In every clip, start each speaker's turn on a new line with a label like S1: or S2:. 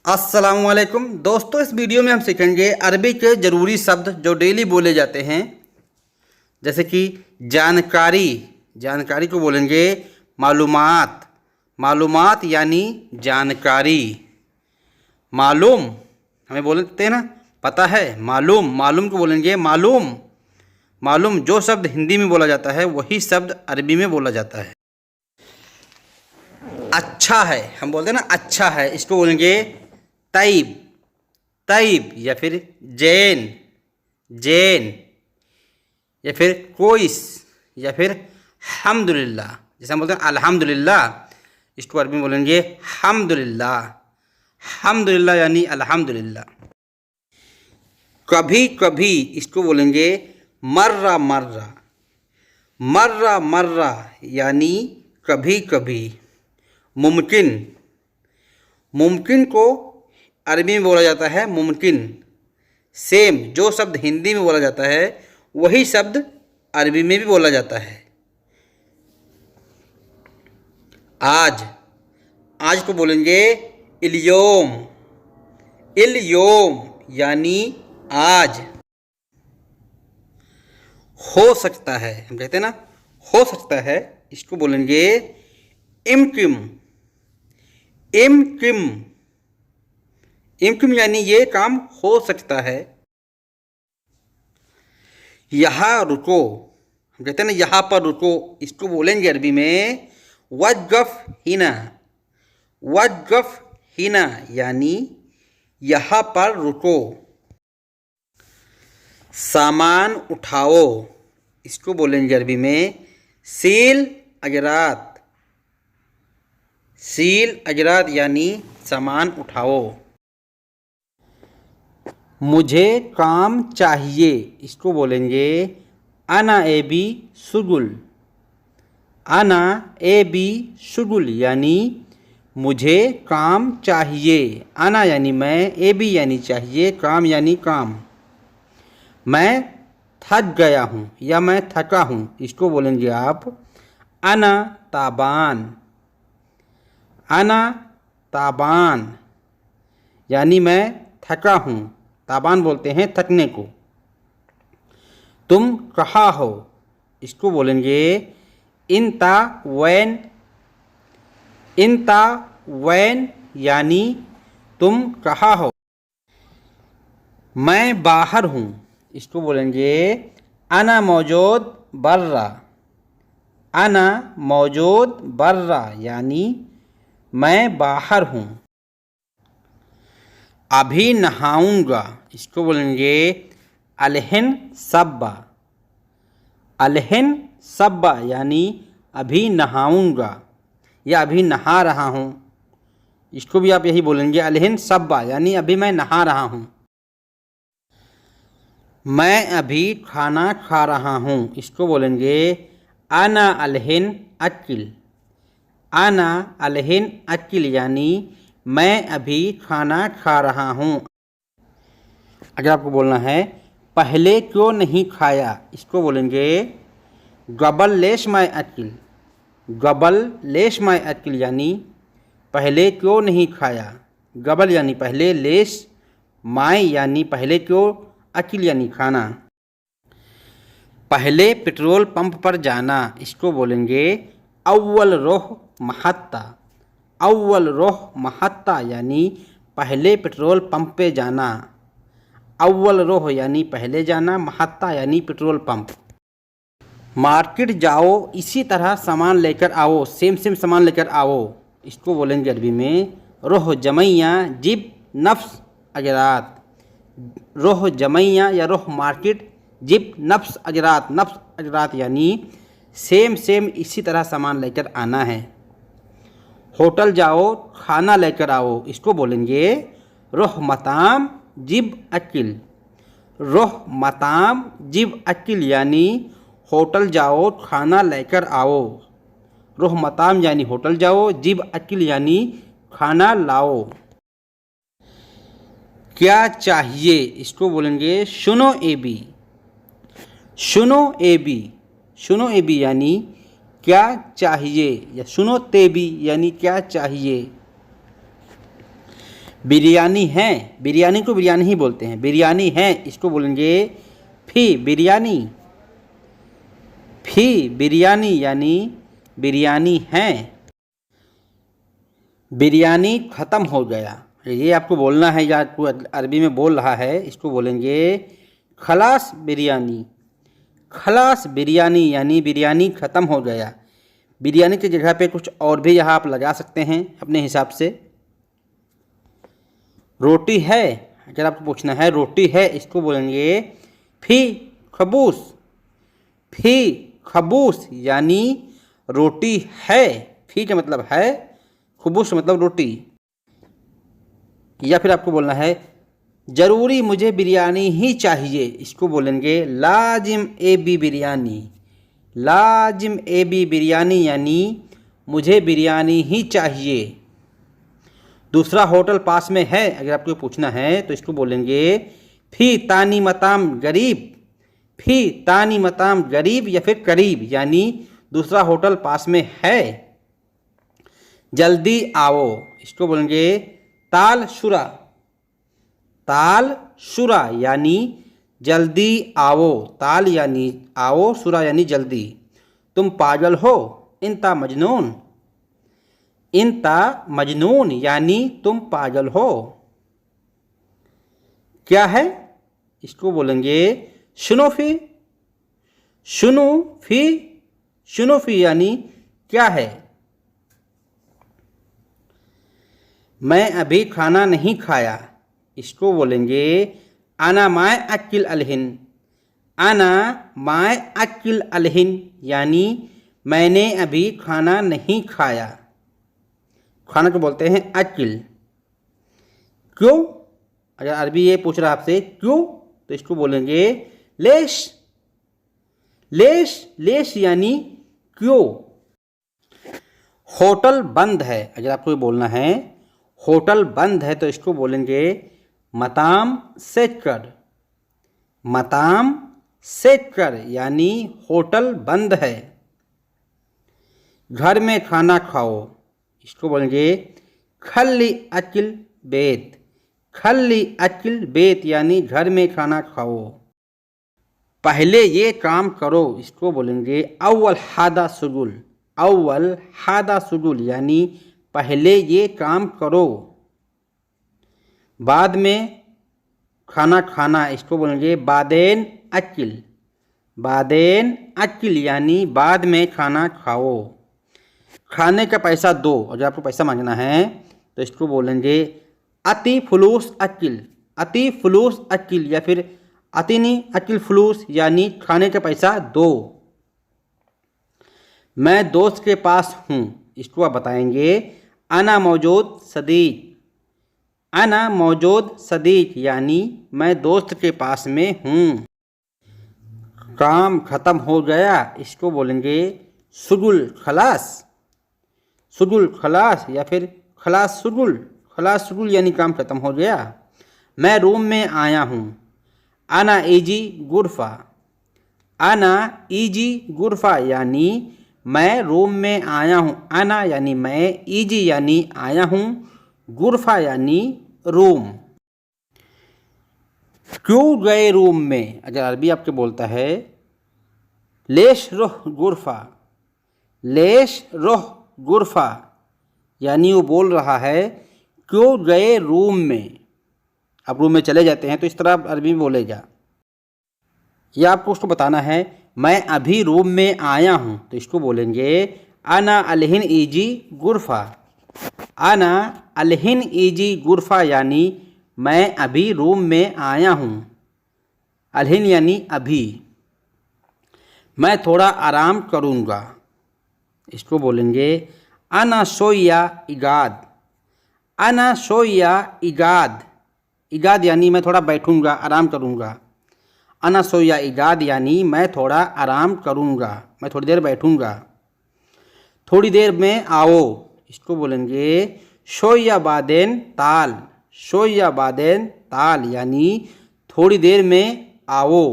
S1: अस्सलामुअलैकुम दोस्तों, इस वीडियो में हम सीखेंगे अरबी के ज़रूरी शब्द जो डेली बोले जाते हैं। जैसे कि जानकारी, जानकारी को बोलेंगे मालूमात। मालूमात यानी जानकारी। मालूम हमें बोलते हैं ना, पता है। मालूम, मालूम को बोलेंगे मालूम। मालूम जो शब्द हिंदी में बोला जाता है वही शब्द अरबी में बोला जाता है। अच्छा है, हम बोलते हैं ना अच्छा है, इसको बोलेंगे तैब। तैब या फिर जैन, जैन या फिर कोइस या फिर हम्दुलिल्लाह। जैसे हम बोलते हैं अल्हम्दुलिल्लाह, इसको अरबी में बोलेंगे हम्दुलिल्लाह। हम्दुलिल्लाह यानी अल्हम्दुलिल्लाह। कभी कभी इसको बोलेंगे मर्रा मर्रा। मर्रा मर्रा यानी कभी कभी। मुमकिन, मुमकिन को अरबी में बोला जाता है मुमकिन। सेम जो शब्द हिंदी में बोला जाता है वही शब्द अरबी में भी बोला जाता है। आज, आज को बोलेंगे इल्योम। इल्योम यानी आज। हो सकता है, हम कहते हैं ना हो सकता है, इसको बोलेंगे इम्किम। इम्किम, इम्किम यानी ये काम हो सकता है। यहाँ रुको, हम कहते हैं ना यहाँ पर रुको, इसको बोलेंगे अरबी में वक़्फ़ हिना। वक़्फ़ हिना यानी यहाँ पर रुको। सामान उठाओ, इसको बोलेंगे अरबी में सील अजरात। सील अजरात यानी सामान उठाओ। मुझे काम चाहिए, इसको बोलेंगे अना एबी शुगुल। अना एबी शुगुल यानी मुझे काम चाहिए। अना यानी मैं, एबी यानी चाहिए, काम यानी काम। मैं थक गया हूँ या मैं थका हूँ, इसको बोलेंगे आप अना ताबान। अना ताबान यानी मैं थका हूँ। ताबान बोलते हैं थकने को। तुम कहाँ हो, इसको बोलेंगे इंता वैन। इंता वैन यानी तुम कहाँ हो। मैं बाहर हूँ, इसको बोलेंगे अना मौजूद बर्रा। अना मौजूद बर्रा यानी मैं बाहर हूँ। अभी नहाऊंगा, इसको बोलेंगे अलहन सब्बा। अलहन सब्बा यानी अभी नहाऊंगा या अभी नहा रहा हूँ, इसको भी आप यही बोलेंगे अलहन सब्बा यानी अभी मैं नहा रहा हूँ। मैं अभी खाना खा रहा हूँ, इसको बोलेंगे आना अलहन अकिल। आना अलहन अकिल यानी मैं अभी खाना खा रहा हूँ। अगर आपको बोलना है पहले क्यों नहीं खाया, इसको बोलेंगे गबल लेश माय अकिल। गबल लेश माय अकिल यानी पहले क्यों नहीं खाया। गबल यानी पहले, लेश माय यानी पहले क्यों, अकिल यानी खाना। पहले पेट्रोल पंप पर जाना, इसको बोलेंगे अव्वल रोह महत्ता। अव्वल रोह महत्ता यानी पहले पेट्रोल पंप पे जाना। अव्वल रोह यानी पहले जाना, महत्ता यानी पेट्रोल पंप। मार्केट जाओ, इसी तरह सामान लेकर आओ, सेम सेम सामान लेकर आओ, इसको बोलेंगे अरबी में रोह जमैया जिब नफ्स अजरात। रोह जमैया या रोह मार्केट, जिब नफ्स अजरात। नफ्स अजरात यानी सेम सेम इसी तरह सामान लेकर आना है। होटल जाओ, खाना लेकर आओ, इसको बोलेंगे रोह मताम जिब अकिल। रोह मताम जिब अकिल यानी होटल जाओ, खाना लेकर आओ। रोह मताम यानी होटल जाओ, जिब अकिल यानी खाना लाओ। क्या चाहिए, इसको बोलेंगे सुनो एबी। सुनो एबी, सुनो एबी यानी क्या चाहिए, या सुनो तेबी यानी क्या चाहिए। बिरयानी है, बिरयानी को बिरयानी ही बोलते हैं। बिरयानी है इसको बोलेंगे फी बिरयानी। फी बिरयानी यानी बिरयानी है। बिरयानी ख़त्म हो गया, ये आपको बोलना है या आपको अरबी में बोल रहा है, इसको बोलेंगे खलास बिरयानी। खलास बिरयानी यानी बिरयानी ख़त्म हो गया। बिरयानी की जगह पे कुछ और भी यहाँ आप लगा सकते हैं अपने हिसाब से। रोटी है, अगर आपको पूछना है रोटी है, इसको बोलेंगे फी खबूस। फी खबूस यानी रोटी है। फी का मतलब है, खबूस मतलब रोटी। या फिर आपको बोलना है ज़रूरी मुझे बिरयानी ही चाहिए, इसको बोलेंगे लाजिम ए बी बिरयानी। लाजिम ए बी बिरयानी यानी मुझे बिरयानी ही चाहिए। दूसरा होटल पास में है, अगर आपको पूछना है तो इसको बोलेंगे फ़ी तानी मताम गरीब। फ़ी तानी मताम गरीब या फिर करीब यानी दूसरा होटल पास में है। जल्दी आओ, इसको बोलेंगे ताल शुरा। ताल शुरा यानी जल्दी आओ। ताल यानी आओ, शुरा यानी जल्दी। तुम पागल हो, इंता मजनून। इंता मजनून यानी तुम पागल हो। क्या है, इसको बोलेंगे शुनोफी। शुनु फी, शुनोफी यानी क्या है। मैं अभी खाना नहीं खाया, इसको बोलेंगे आना माय अक्किल अलहिन। आना माय अक्किल अलहिन यानी मैंने अभी खाना नहीं खाया। खाना को बोलते हैं अक्किल। क्यों, अगर अरबी ये पूछ रहा है आपसे क्यों, तो इसको बोलेंगे लेश। लेश, लेश यानी क्यों। होटल बंद है, अगर आपको ये बोलना है होटल बंद है, तो इसको बोलेंगे मताम सेट कर। मताम सेट कर यानी होटल बंद है। घर में खाना खाओ, इसको बोलेंगे खल्ली अकिल बेत। खल्ली अकिल बेत यानी घर में खाना खाओ। पहले ये काम करो, इसको बोलेंगे अव्वल हादा सुगुल। अव्वल हादा सुगुल यानी पहले ये काम करो। बाद में खाना खाना, इसको बोलेंगे बादेन अकिल। बादेन अकिल यानी बाद में खाना खाओ। खाने का पैसा दो, अगर आपको पैसा मांगना है तो इसको बोलेंगे अति फुलूस अकिल। अति फुलूस अकिल या फिर अतिनी अकिल फुलूस यानी खाने का पैसा दो। मैं दोस्त के पास हूँ, इसको आप बताएंगे अना मौजूद सदीक। अना मौजूद सदीक यानी मैं दोस्त के पास में हूँ। काम ख़त्म हो गया, इसको बोलेंगे सुगुल खलास। सुगुल खलास या फिर खलास सुगुल। खलास सुगुल यानी काम ख़त्म हो गया। मैं रूम में आया हूँ, आना ईजी गुरफा। आना ईजी गुरफा यानी मैं रूम में आया हूँ। आना यानी मैं, ईजी यानी आया हूँ, गुरफा यानी रूम। क्यों गए रूम में, अगर अरबी आपके बोलता है लेश रोह गुरफा। लेश रोह गुरफा यानी वो बोल रहा है क्यों गए रूम में। आप रूम में चले जाते हैं तो इस तरह अरबी में बोलेगा। या आपको उसको बताना है मैं अभी रूम में आया हूँ, तो इसको बोलेंगे आना अलहिन ईजी गुरफा। आना अलहिन ईजी गुरफा यानी मैं अभी रूम में आया हूँ। अलहिन यानी अभी। मैं थोड़ा आराम करूँगा, इसको बोलेंगे आना सोया इगाद। आना सोया इगाद। इगाद यानी मैं थोड़ा बैठूँगा, आराम करूँगा। अना सोया इगाद यानी मैं थोड़ा आराम करूँगा, मैं थोड़ी देर बैठूँगा। थोड़ी देर में आओ, इसको बोलेंगे शोया बादेन ताल। शोया बादेन ताल यानी थोड़ी देर में आओ।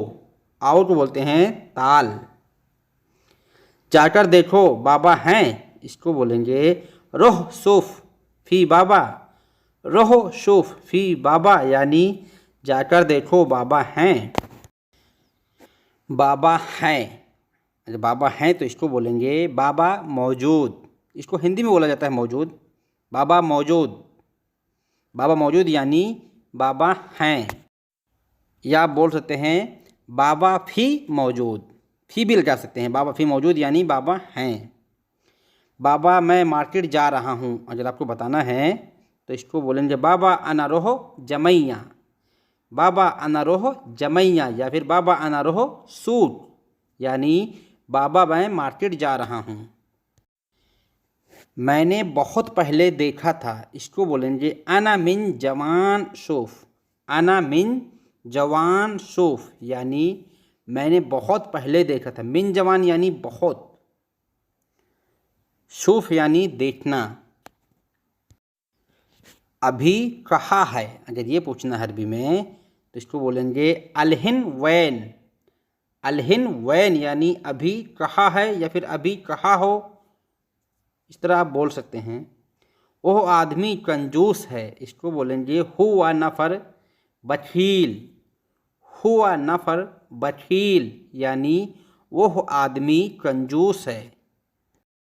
S1: आओ को बोलते हैं ताल। जाकर देखो बाबा हैं, इसको बोलेंगे रोह सूफ फी बाबा। रहो शूफ फी बाबा यानी जाकर देखो बाबा हैं। बाबा हैं, जब बाबा हैं तो इसको बोलेंगे बाबा मौजूद। इसको हिंदी में बोला जाता है मौजूद। बाबा मौजूद, बाबा मौजूद यानी बाबा हैं। या आप बोल सकते हैं बाबा फी मौजूद, फी भी लगा सकते हैं। बाबा फी मौजूद यानी बाबा हैं। बाबा मैं मार्केट जा रहा हूँ, अगर आपको बताना है तो इसको बोलेंगे बाबा अना रोह जमैया। बाबा अना रोह जमैया या फिर बाबा अना रोह सूट यानी बाबा मैं मार्केट जा रहा हूँ। मैंने बहुत पहले देखा था, इसको बोलेंगे अना मिन जवान शूफ। अना मिन जवान शूफ यानी मैंने बहुत पहले देखा था। मिन जवान यानी बहुत, शूफ यानी देखना। अभी कहा है, अगर ये पूछना है अरबी में तो इसको बोलेंगे अलहिन वैन। अलहिन वैन यानी अभी कहा है या फिर अभी कहा हो, इस तरह आप बोल सकते हैं। वह आदमी कंजूस है, इसको बोलेंगे हुआ नफ़र बखील। हुआ नफ़र बखील यानी वह आदमी कंजूस है।